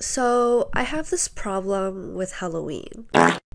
So I have this problem with Halloween.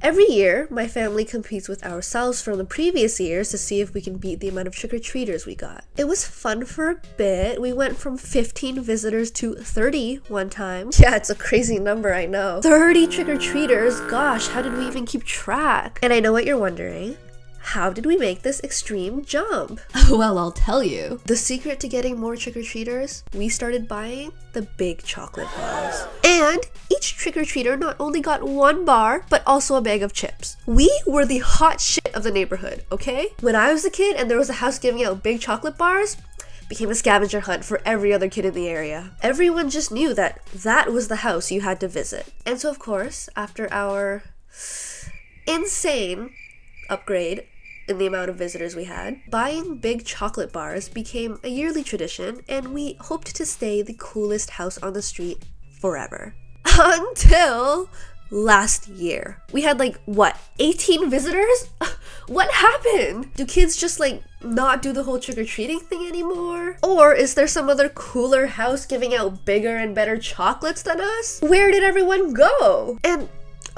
Every year, my family competes with ourselves from the previous years to see if we can beat the amount of trick-or-treaters we got. It was fun for a bit. We went from 15 visitors to 30 one time. Yeah, it's a crazy number, I know. 30 trick-or-treaters? Gosh, how did we even keep track? And I know what you're wondering. How did we make this extreme jump? Well, I'll tell you. The secret to getting more trick-or-treaters? We started buying the big chocolate bars. And each trick-or-treater not only got one bar, but also a bag of chips. We were the hot shit of the neighborhood, okay? When I was a kid and there was a house giving out big chocolate bars, became a scavenger hunt for every other kid in the area. Everyone just knew that that was the house you had to visit. And so of course, after our insane upgrade in the amount of visitors we had, buying big chocolate bars became a yearly tradition, and we hoped to stay the coolest house on the street forever. Until last year. We had 18 visitors? What happened? Do kids just not do the whole trick-or-treating thing anymore? Or is there some other cooler house giving out bigger and better chocolates than us? Where did everyone go? And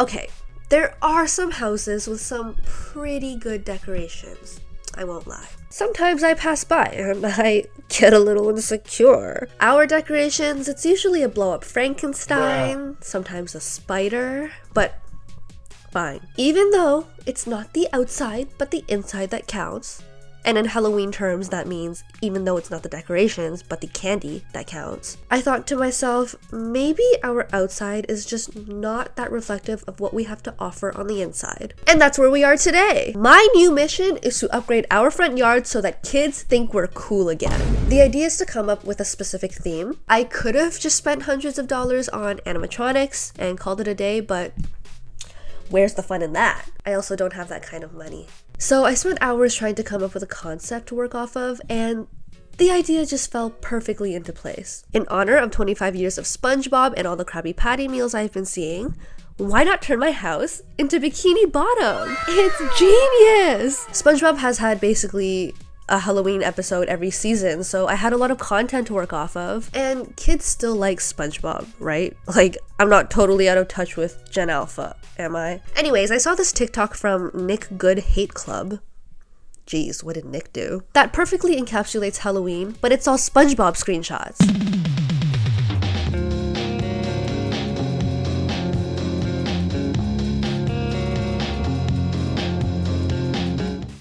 okay, there are some houses with some pretty good decorations, I won't lie. Sometimes I pass by and I get a little insecure. Our decorations, it's usually a blow-up Frankenstein, sometimes a spider, but fine. Even though it's not the outside, but the inside that counts. And in Halloween terms, that means even though it's not the decorations, but the candy that counts. I thought to myself, maybe our outside is just not that reflective of what we have to offer on the inside. And that's where we are today. My new mission is to upgrade our front yard so that kids think we're cool again. The idea is to come up with a specific theme. I could have just spent hundreds of dollars on animatronics and called it a day, but where's the fun in that? I also don't have that kind of money. So I spent hours trying to come up with a concept to work off of, and the idea just fell perfectly into place. In honor of 25 years of SpongeBob and all the Krabby Patty meals I've been seeing, why not turn my house into Bikini Bottom? It's genius! SpongeBob has had basically a Halloween episode every season, so I had a lot of content to work off of, and kids still like SpongeBob, right? I'm not totally out of touch with Gen Alpha, am I? Anyways, I saw this TikTok from Nick Good Hate Club. Jeez, what did Nick do? That perfectly encapsulates Halloween, but it's all SpongeBob screenshots.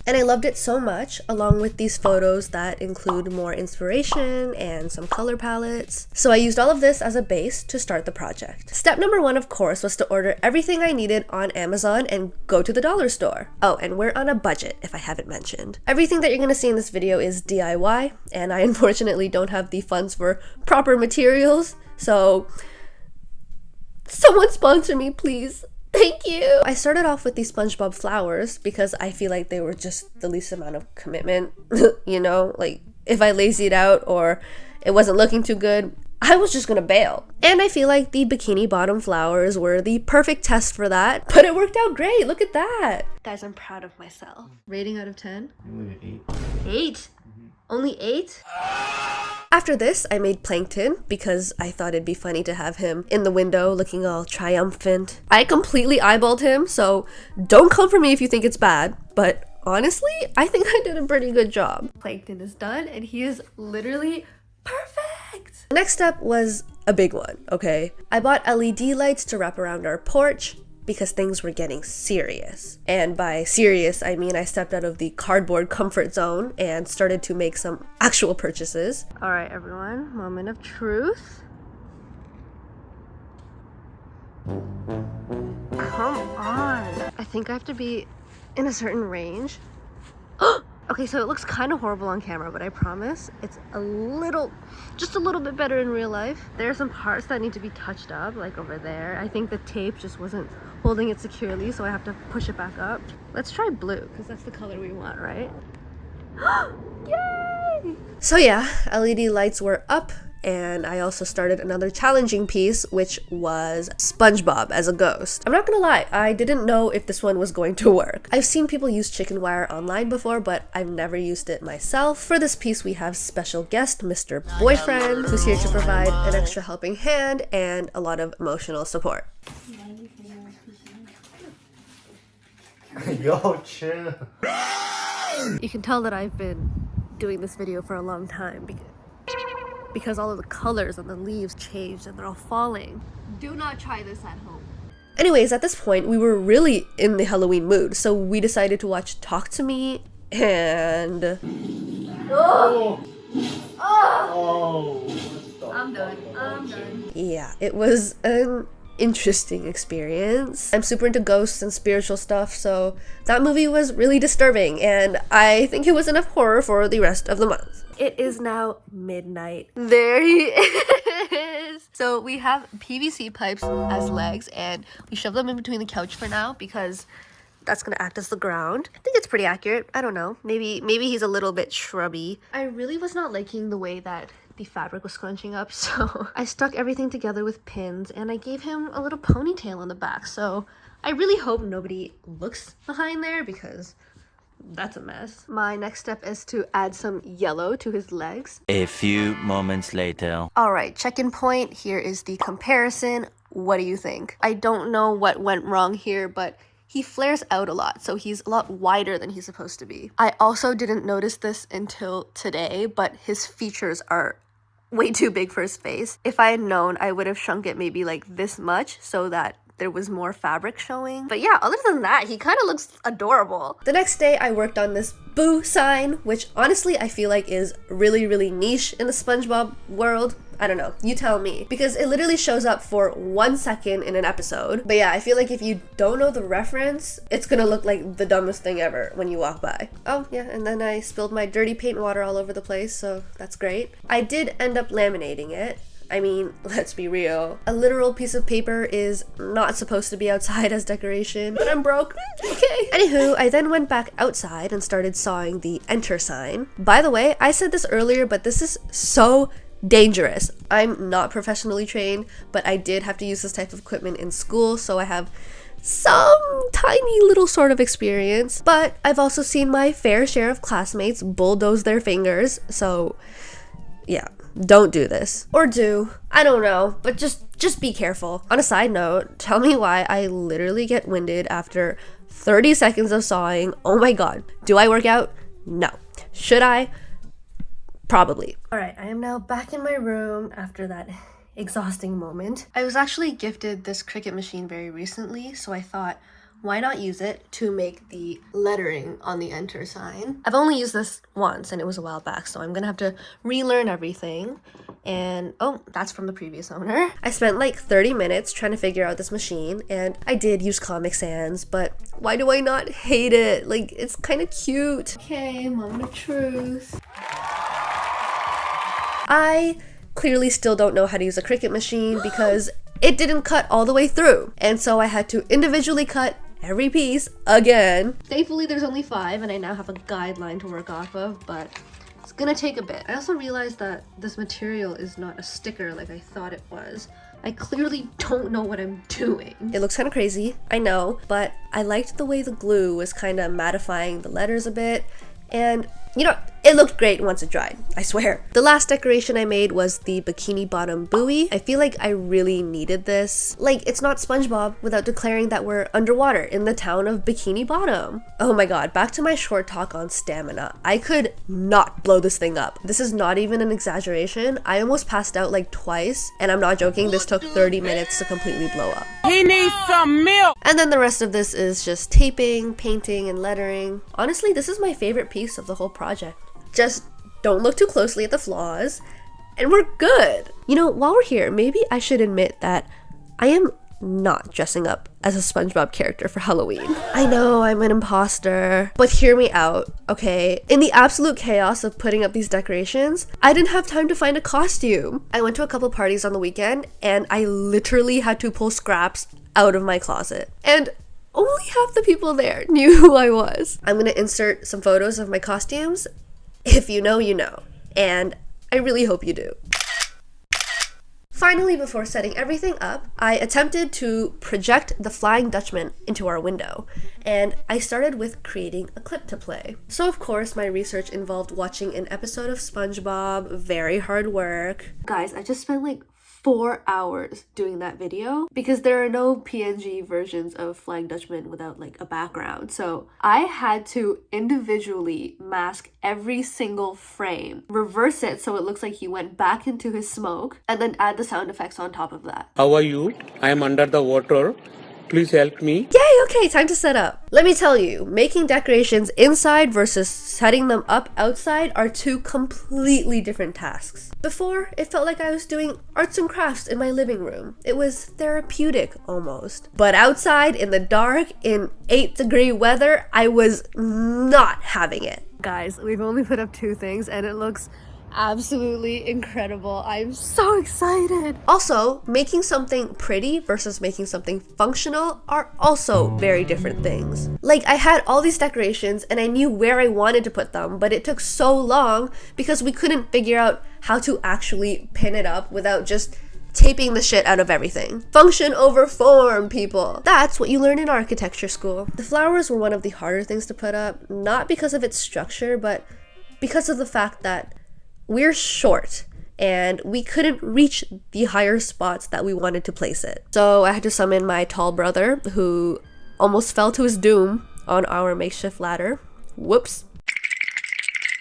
And I loved it so much, along with these photos that include more inspiration and some color palettes. So I used all of this as a base to start the project. Step number 1, of course, was to order everything I needed on Amazon and go to the dollar store. Oh, and we're on a budget, if I haven't mentioned. Everything that you're gonna see in this video is DIY, and I unfortunately don't have the funds for proper materials, so someone sponsor me, please. Thank you! I started off with these SpongeBob flowers because I feel like they were just the least amount of commitment, you know? If I lazied out or it wasn't looking too good, I was just gonna bail. And I feel like the Bikini Bottom flowers were the perfect test for that, but it worked out great, look at that! Guys, I'm proud of myself. Rating out of 10? Only an 8. 8? Only 8? After this, I made Plankton because I thought it'd be funny to have him in the window looking all triumphant. I completely eyeballed him, so don't come for me if you think it's bad, but honestly, I think I did a pretty good job. Plankton is done and he is literally perfect! Next step was a big one, okay? I bought LED lights to wrap around our porch because things were getting serious. And by serious, I mean I stepped out of the cardboard comfort zone and started to make some actual purchases. All right, everyone, moment of truth. Come on. I think I have to be in a certain range. Okay, so it looks kind of horrible on camera, but I promise it's just a little bit better in real life. There are some parts that need to be touched up, like over there. I think the tape just wasn't holding it securely, so I have to push it back up. Let's try blue, because that's the color we want, right? Yay! So yeah, LED lights were up and I also started another challenging piece, which was SpongeBob as a ghost. I'm not gonna lie, I didn't know if this one was going to work. I've seen people use chicken wire online before, but I've never used it myself. For this piece, we have special guest, Mr. Boyfriend, who's here to provide an extra helping hand and a lot of emotional support. Yo, chill. You can tell that I've been doing this video for a long time because all of the colors on the leaves changed and they're all falling. Do not try this at home. Anyways, at this point, we were really in the Halloween mood, so we decided to watch Talk to Me and... I'm done. Yeah, it was an interesting experience. I'm super into ghosts and spiritual stuff, so that movie was really disturbing, and I think it was enough horror for the rest of the month. It is now midnight. There he is! So we have PVC pipes as legs, and we shove them in between the couch for now because that's gonna act as the ground. I think it's pretty accurate. I don't know. Maybe he's a little bit shrubby. I really was not liking the way that the fabric was scrunching up, so I stuck everything together with pins and I gave him a little ponytail in the back. So I really hope nobody looks behind there because that's a mess. My next step is to add some yellow to his legs. A few moments later. All right, check-in point. Here is the comparison. What do you think? I don't know what went wrong here, but he flares out a lot, so he's a lot wider than he's supposed to be. I also didn't notice this until today, but his features are way too big for his face. If I had known, I would have shrunk it maybe like this much so that there was more fabric showing. But yeah, other than that, he kind of looks adorable. The next day, I worked on this boo sign, which honestly I feel like is really, really niche in the SpongeBob world. I don't know, you tell me, because it literally shows up for 1 second in an episode. But yeah, I feel like if you don't know the reference, it's gonna look like the dumbest thing ever when you walk by. Oh yeah, and then I spilled my dirty paint water all over the place, so that's great. I did end up laminating it. I mean, let's be real. A literal piece of paper is not supposed to be outside as decoration, but I'm broke. Okay. Anywho, I then went back outside and started sawing the enter sign. By the way, I said this earlier, but this is so dangerous. I'm not professionally trained, but I did have to use this type of equipment in school, so I have some tiny little sort of experience. But I've also seen my fair share of classmates bulldoze their fingers, so yeah, don't do this. Or do. I don't know, but just be careful. On a side note, tell me why I literally get winded after 30 seconds of sawing. Oh my god. Do I work out? No. Should I? Probably. Alright, I am now back in my room after that exhausting moment. I was actually gifted this Cricut machine very recently, so I thought, why not use it to make the lettering on the enter sign? I've only used this once and it was a while back, so I'm gonna have to relearn everything. And oh, that's from the previous owner. I spent like 30 minutes trying to figure out this machine, and I did use Comic Sans, but why do I not hate it? Like, it's kind of cute. Okay, moment of truth. I clearly still don't know how to use a Cricut machine because it didn't cut all the way through. And so I had to individually cut every piece again. Thankfully there's only 5 and I now have a guideline to work off of, but it's gonna take a bit. I also realized that this material is not a sticker like I thought it was. I clearly don't know what I'm doing. It looks kind of crazy, I know, but I liked the way the glue was kind of mattifying the letters a bit. And you know, it looked great once it dried, I swear. The last decoration I made was the bikini bottom buoy. I feel like I really needed this. Like, it's not SpongeBob without declaring that we're underwater in the town of Bikini Bottom. Oh my god, back to my short talk on stamina. I could not blow this thing up. This is not even an exaggeration. I almost passed out like twice, and I'm not joking, this took 30 minutes to completely blow up. He needs some milk! And then the rest of this is just taping, painting, and lettering. Honestly, this is my favorite piece of the whole project. Just don't look too closely at the flaws, and we're good. You know, while we're here, maybe I should admit that I am not dressing up as a SpongeBob character for Halloween. I know I'm an imposter, but hear me out, okay? In the absolute chaos of putting up these decorations, I didn't have time to find a costume. I went to a couple parties on the weekend, and I literally had to pull scraps out of my closet. And only half the people there knew who I was. I'm gonna insert some photos of my costumes. If you know, you know. And I really hope you do. Finally, before setting everything up, I attempted to project the Flying Dutchman into our window, and I started with creating a clip to play. So of course, my research involved watching an episode of SpongeBob, very hard work. Guys, I just spent like 4 hours doing that video because there are no PNG versions of Flying Dutchman without like a background. So I had to individually mask every single frame, reverse it so it looks like he went back into his smoke, and then add the sound effects on top of that. How are you? I am under the water. Please help me. Yay, okay, time to set up. Let me tell you, making decorations inside versus setting them up outside are two completely different tasks. Before, it felt like I was doing arts and crafts in my living room. It was therapeutic almost. But outside in the dark, in 8-degree weather, I was not having it. Guys, we've only put up 2 things and it looks absolutely incredible. I'm so excited. Also, making something pretty versus making something functional are also very different things. Like, I had all these decorations and I knew where I wanted to put them, but it took so long because we couldn't figure out how to actually pin it up without just taping the shit out of everything. Function over form, people. That's what you learn in architecture school. The flowers were one of the harder things to put up, not because of its structure, but because of the fact that we're short and we couldn't reach the higher spots that we wanted to place it. So I had to summon my tall brother who almost fell to his doom on our makeshift ladder. Whoops.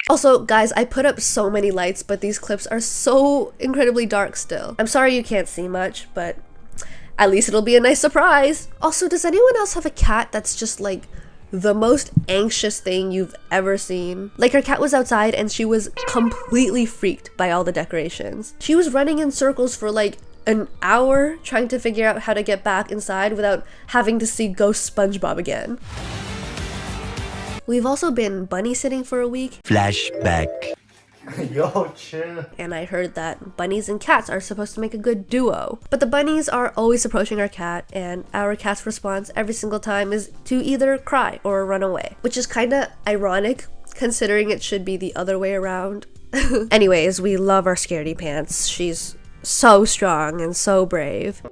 Also, guys, I put up so many lights, but these clips are so incredibly dark still. I'm sorry you can't see much, but at least it'll be a nice surprise. Also, does anyone else have a cat that's just like the most anxious thing you've ever seen? Like, her cat was outside and she was completely freaked by all the decorations. She was running in circles for like an hour trying to figure out how to get back inside without having to see Ghost SpongeBob again. We've also been bunny sitting for a week. Flashback. Yo, chill. And I heard that bunnies and cats are supposed to make a good duo. But the bunnies are always approaching our cat, and our cat's response every single time is to either cry or run away, which is kinda ironic considering it should be the other way around. Anyways, we love our scaredy pants. She's so strong and so brave.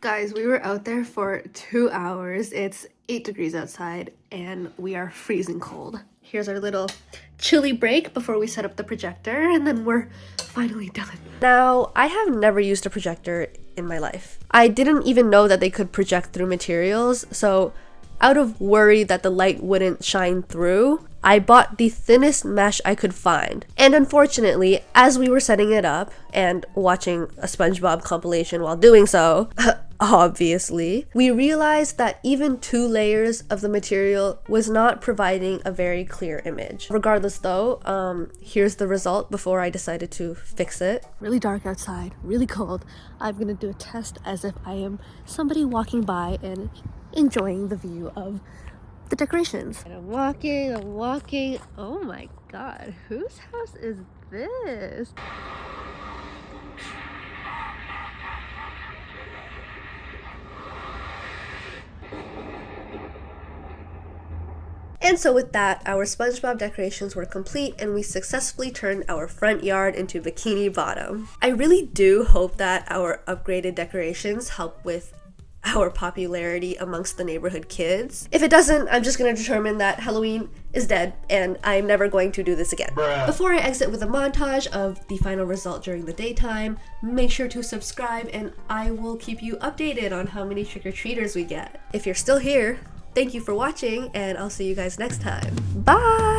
Guys, we were out there for 2 hours. It's 8 degrees outside and we are freezing cold. Here's our little chilly break before we set up the projector, and then we're finally done. Now, I have never used a projector in my life. I didn't even know that they could project through materials, so out of worry that the light wouldn't shine through, I bought the thinnest mesh I could find. And unfortunately, as we were setting it up and watching a SpongeBob compilation while doing so, obviously, we realized that even 2 layers of the material was not providing a very clear image. Regardless though, here's the result before I decided to fix it. Really dark outside, really cold. I'm gonna do a test as if I am somebody walking by and enjoying the view of the decorations. And I'm walking. Oh my god, whose house is this? And so with that, our SpongeBob decorations were complete and we successfully turned our front yard into Bikini Bottom. I really do hope that our upgraded decorations help with our popularity amongst the neighborhood kids. If it doesn't, I'm just gonna determine that Halloween is dead and I'm never going to do this again. Before I exit with a montage of the final result during the daytime, make sure to subscribe and I will keep you updated on how many trick-or-treaters we get. If you're still here, thank you for watching and I'll see you guys next time. Bye!